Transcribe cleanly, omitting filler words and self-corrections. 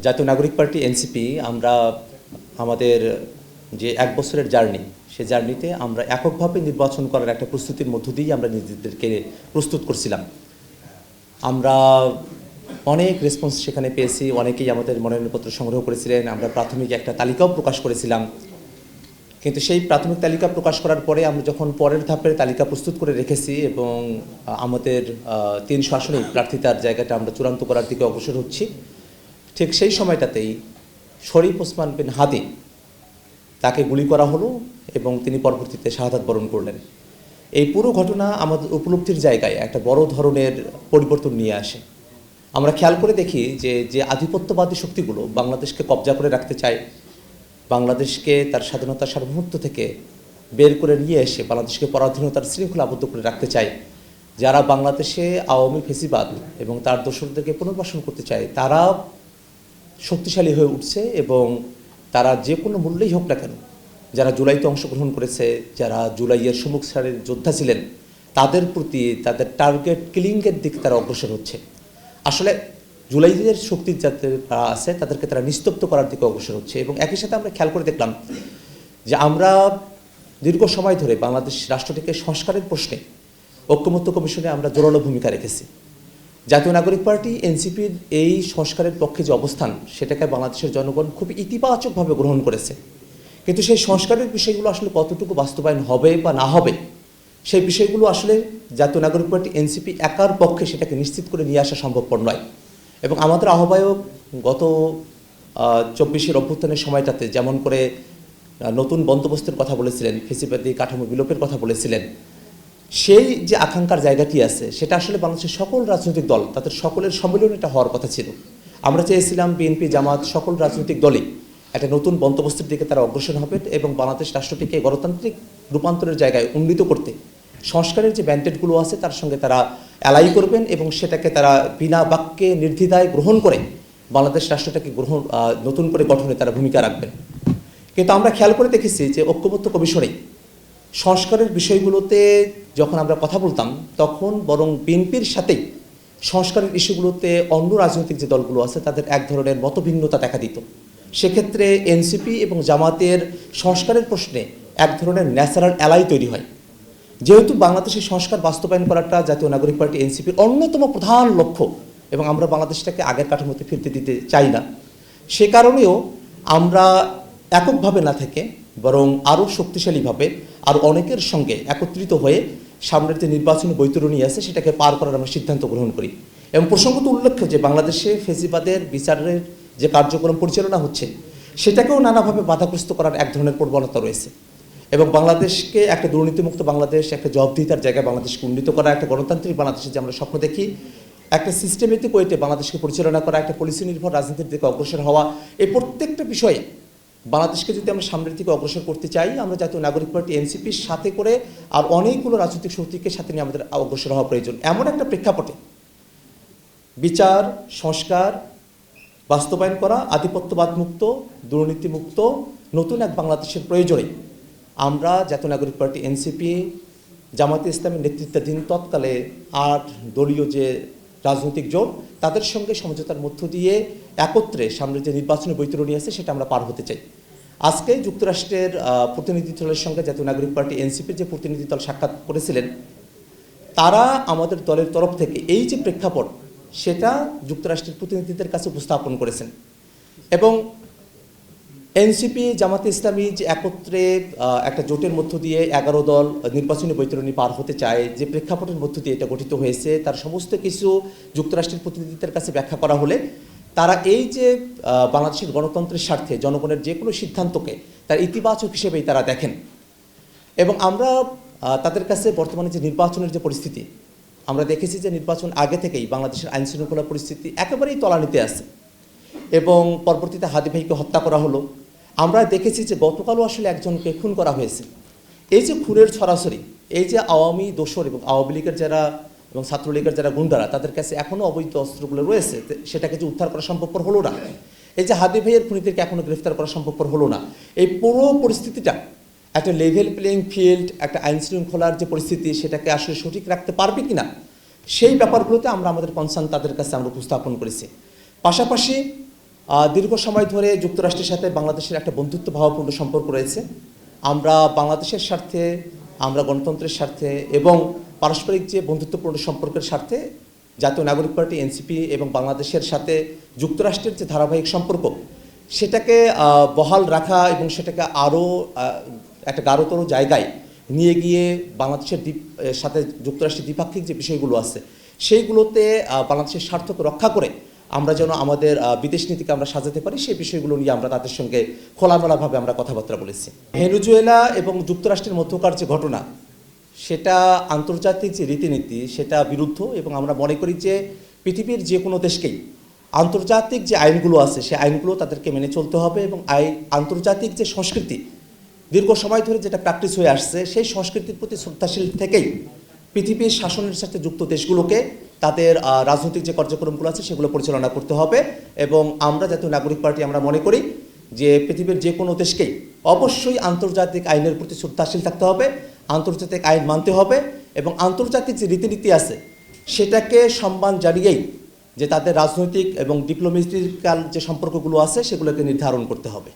জাতীয় নাগরিক party NCP আমরা আমাদের যে এক বছরের জার্নি সেই জার্নিতে আমরা এককভাবে নির্বাচন করার একটা প্রস্তুতির মধ্য দিয়েই আমরা নিজেদেরকে প্রস্তুত করছিলাম। আমরা অনেক রেসপন্স সেখানে পেয়েছি, অনেকেই আমাদের মনোনয়নপত্র সংগ্রহ করেছিলেন। আমরা প্রাথমিক একটা তালিকাও প্রকাশ করেছিলাম, কিন্তু সেই প্রাথমিক তালিকা প্রকাশ করার পরে আমরা যখন পরের ধাপের তালিকা প্রস্তুত করে রেখেছি এবং আমাদের 300 আসনেই প্রার্থিতার জায়গাটা আমরা চূড়ান্ত করার দিকে অগ্রসর হচ্ছি, ঠিক সেই সময়টাতেই শরীফ ওসমান বিন হাদি তাকে গুলি করা হলো এবং তিনি পরবর্তীতে শাহাদাত বরণ করলেন। এই পুরো ঘটনা আমাদের উপলব্ধির জায়গায় একটা বড় ধরনের পরিবর্তন নিয়ে আসে। আমরা খেয়াল করে দেখি যে আধিপত্যবাদী শক্তিগুলো বাংলাদেশকে কবজা করে রাখতে চায়, বাংলাদেশকে তার স্বাধীনতা সার্বভৌমত্ব থেকে বের করে নিয়ে এসে বাংলাদেশকে পরাধীনতার শৃঙ্খলা আবদ্ধ করে রাখতে চায়, যারা বাংলাদেশে আওয়ামী ফেসিবাদ এবং তার দোসরদেরকে পুনর্বাসন করতে চায়, তারা শক্তিশালী হয়ে উঠছে এবং তারা যে কোনো মূল্যেই হোক না কেন, যারা জুলাইতে অংশগ্রহণ করেছে, যারা জুলাইয়ের সম্মুখ সারির যোদ্ধা ছিলেন, তাদের প্রতি তাদের টার্গেট কিলিংয়ের দিকে তারা অগ্রসর হচ্ছে। আসলে জুলাইয়ের শক্তি যাদের আছে তাদেরকে তারা নিস্তব্ধ করার দিকে অগ্রসর হচ্ছে। এবং একই সাথে আমরা খেয়াল করে দেখলাম যে আমরা দীর্ঘ সময় ধরে বাংলাদেশ রাষ্ট্রটিকে সংস্কারের প্রশ্নে ঐক্যমত্য কমিশনে আমরা জোরালো ভূমিকা রেখেছি। জাতীয় নাগরিক পার্টি এনসিপির এই সংস্কারের পক্ষে যে অবস্থান, সেটাকে বাংলাদেশের জনগণ খুব ইতিবাচকভাবে গ্রহণ করেছে। কিন্তু সেই সংস্কারের বিষয়গুলো আসলে কতটুকু বাস্তবায়ন হবে বা না হবে, সেই বিষয়গুলো আসলে জাতীয় নাগরিক পার্টি এনসিপি একার পক্ষে সেটাকে নিশ্চিত করে নিয়ে আসা সম্ভবপর নয়। এবং আমাদের আহ্বায়ক গত 24-এর অভ্যুত্থানের সময়টাতে যেমন করে নতুন বন্দোবস্তের কথা বলেছিলেন, ফেসিবাদী কাঠামো বিলোপের কথা বলেছিলেন, সেই যে আকাঙ্ক্ষার জায়গাটি আছে সেটা আসলে বাংলাদেশের সকল রাজনৈতিক দল, তাদের সকলের সম্মেলনে এটা হওয়ার কথা ছিল। আমরা চেয়েছিলাম বিএনপি, জামাত, সকল রাজনৈতিক দলই একটা নতুন বন্দোবস্তের দিকে তারা অগ্রসর হবে এবং বাংলাদেশ রাষ্ট্রটিকে গণতান্ত্রিক রূপান্তরের জায়গায় উন্নীত করতে সংস্কারের যে ব্যান্ডেডগুলো আছে তার সঙ্গে তারা অ্যালাই করবেন এবং সেটাকে তারা বিনা বাক্যে নির্দ্বিধায় গ্রহণ করে বাংলাদেশ রাষ্ট্রটাকে নতুন করে গঠনে তারা ভূমিকা রাখবেন। কিন্তু আমরা খেয়াল করে দেখেছি যে ঐক্যমত্য কমিশনে সংস্কারের বিষয়গুলোতে যখন আমরা কথা বলতাম, তখন বরং বিএনপির সাথেই সংস্কারের ইস্যুগুলোতে অন্য রাজনৈতিক যে দলগুলো আছে তাদের এক ধরনের মতভিন্নতা দেখা দিত। সেক্ষেত্রে এনসিপি এবং জামাতের সংস্কারের প্রশ্নে এক ধরনের ন্যাচারাল অ্যালাই তৈরি হয়। যেহেতু বাংলাদেশের সংস্কার বাস্তবায়ন করাটা জাতীয় নাগরিক পার্টি এনসিপির অন্যতম প্রধান লক্ষ্য এবং আমরা বাংলাদেশটাকে আগের কাঠামোতে ফিরতে দিতে চাই না, সে কারণেও আমরা এককভাবে না থেকে বরং আরও শক্তিশালীভাবে আর অনেকের সঙ্গে একত্রিত হয়ে সামনের যে নির্বাচনী বৈতরণী আছে সেটাকে পার করার আমরা সিদ্ধান্ত গ্রহণ করি। এবং প্রসঙ্গত উল্লেখ্য যে বাংলাদেশে ফেসিবাদের বিচারের যে কার্যক্রম পরিচালনা হচ্ছে সেটাকেও নানাভাবে বাধাগ্রস্ত করার এক ধরনের প্রবণতা রয়েছে এবং বাংলাদেশকে একটা দুর্নীতিমুক্ত বাংলাদেশ, একটা জবাবদিহিতার জায়গায় বাংলাদেশকে উন্নীত করা, একটা গণতান্ত্রিক বাংলাদেশে যে আমরা স্বপ্ন দেখি, একটা সিস্টেমেটিক ওয়েতে বাংলাদেশকে পরিচালনা করা, একটা পলিসি নির্ভর রাজনীতির দিকে অগ্রসর হওয়া, এই প্রত্যেকটা বিষয়ে বাংলাদেশকে যদি আমরা সামনের দিকে অগ্রসর করতে চাই, আমরা জাতীয় নাগরিক পার্টি এনসিপির সাথে করে আর অনেকগুলো রাজনৈতিক শক্তিকে সাথে নিয়ে আমাদের অগ্রসর হওয়া প্রয়োজন। এমন একটা প্রেক্ষাপটে বিচার সংস্কার বাস্তবায়ন করা, আধিপত্যবাদ মুক্ত, দুর্নীতিমুক্ত নতুন এক বাংলাদেশের প্রয়োজনে আমরা জাতীয় নাগরিক পার্টি এনসিপি, জামাতে ইসলামের নেতৃত্বাধীন তৎকালে 8 দলীয় যে রাজনৈতিক জোট, তাদের সঙ্গে সমঝোতার মধ্য দিয়ে একত্রে সামনের যে নির্বাচনী বৈতরণী আছে সেটা আমরা পার হতে চাই। আজকে যুক্তরাষ্ট্রের প্রতিনিধি দলের সঙ্গে জাতীয় নাগরিক পার্টি এনসিপির যে প্রতিনিধি দল সাক্ষাৎ করেছিলেন, তারা আমাদের দলের তরফ থেকে এই যে প্রেক্ষাপট সেটা যুক্তরাষ্ট্রের প্রতিনিধিদের কাছে উপস্থাপন করেছেন এবং এনসিপি, জামাতে ইসলামী যে একত্রে একটা জোটের মধ্য দিয়ে 11 দল নির্বাচনী বৈতরণী পার হতে চায়, যে প্রেক্ষাপটের মধ্য দিয়ে এটা গঠিত হয়েছে, তার সমস্ত কিছু যুক্তরাষ্ট্রের প্রতিনিধিদের কাছে ব্যাখ্যা করা হলে তারা এই যে বাংলাদেশের গণতন্ত্রের স্বার্থে জনগণের যে কোনো সিদ্ধান্তকে তার ইতিবাচক হিসেবেই তারা দেখেন। এবং আমরা তাদের কাছে বর্তমানে যে নির্বাচনের যে পরিস্থিতি, আমরা দেখেছি যে নির্বাচন আগে থেকেই বাংলাদেশের আইন শৃঙ্খলা পরিস্থিতি একেবারেই তলানিতে আছে এবং পরবর্তীতে হাদি ভাইকে হত্যা করা হলো। আমরা দেখেছি যে গতকালও আসলে একজনকে খুন করা হয়েছে। এই যে খুনের ছড়াছড়ি, এই যে আওয়ামী দোসর এবং আওয়ামী লীগের যারা এবং ছাত্রলীগের যারা গুন্ডারা, তাদের কাছে এখনও অবৈধ অস্ত্রগুলো রয়েছে, সেটাকে যে উদ্ধার করা সম্ভবপর হলো না, এই যে হাদি ভাইয়ের খুনিদেরকে এখনও গ্রেফতার করা সম্ভবপর হলো না, এই পুরো পরিস্থিতিটা একটা লেভেল প্লেইং ফিল্ড, একটা আইন শৃঙ্খলার যে পরিস্থিতি সেটাকে আসলে সঠিক রাখতে পারবে কিনা, সেই ব্যাপারগুলোতে আমরা আমাদের কনসার্ন তাদের কাছে আমরা উপস্থাপন করেছি। পাশাপাশি দীর্ঘ সময় ধরে যুক্তরাষ্ট্রের সাথে বাংলাদেশের একটা বন্ধুত্ব ভাবপূর্ণ সম্পর্ক রয়েছে। আমরা বাংলাদেশের স্বার্থে, আমরা গণতন্ত্রের স্বার্থে এবং পারস্পরিক যে বন্ধুত্বপূর্ণ সম্পর্কের স্বার্থে জাতীয় নাগরিক পার্টি এনসিপি এবং বাংলাদেশের সাথে যুক্তরাষ্ট্রের যে ধারাবাহিক সম্পর্ক সেটাকে বহাল রাখা এবং সেটাকে আরও একটা গাঢ়তর জায়গায় নিয়ে গিয়ে বাংলাদেশের সাথে যুক্তরাষ্ট্রের দ্বিপাক্ষিক যে বিষয়গুলো আছে সেইগুলোতে বাংলাদেশের স্বার্থকে রক্ষা করে আমরা যেন আমাদের বিদেশ নীতিকে আমরা সাজাতে পারি সেই বিষয়গুলো নিয়ে আমরা তাদের সঙ্গে খোলামেলাভাবে আমরা কথাবার্তা বলেছি। ভেনেজুয়েলা এবং যুক্তরাষ্ট্রের মধ্যকার যে ঘটনা সেটা আন্তর্জাতিক যে রীতিনীতি সেটা বিরুদ্ধ এবং আমরা মনে করি যে পৃথিবীর যে কোনো দেশকেই আন্তর্জাতিক যে আইনগুলো আছে সেই আইনগুলো তাদেরকে মেনে চলতে হবে এবং আন্তর্জাতিক যে সংস্কৃতি দীর্ঘ সময় ধরে যেটা প্র্যাকটিস হয়ে আসছে সেই সংস্কৃতির প্রতি শ্রদ্ধাশীল থেকেই পৃথিবীর শাসনের সাথে যুক্ত দেশগুলোকে তাদের রাজনৈতিক যে কার্যক্রমগুলো আছে সেগুলো পরিচালনা করতে হবে। এবং আমরা জাতীয় নাগরিক পার্টি আমরা মনে করি যে পৃথিবীর যে কোনো দেশকেই অবশ্যই আন্তর্জাতিক আইনের প্রতি শ্রদ্ধাশীল থাকতে হবে, আন্তর্জাতিক আইন মানতে হবে এবং আন্তর্জাতিক যে রীতিনীতি আছে সেটাকে সম্মান জানিয়েই যে তাদের রাজনৈতিক এবং ডিপ্লোম্যাটিক্যাল যে সম্পর্কগুলো আছে সেগুলোকে নির্ধারণ করতে হবে।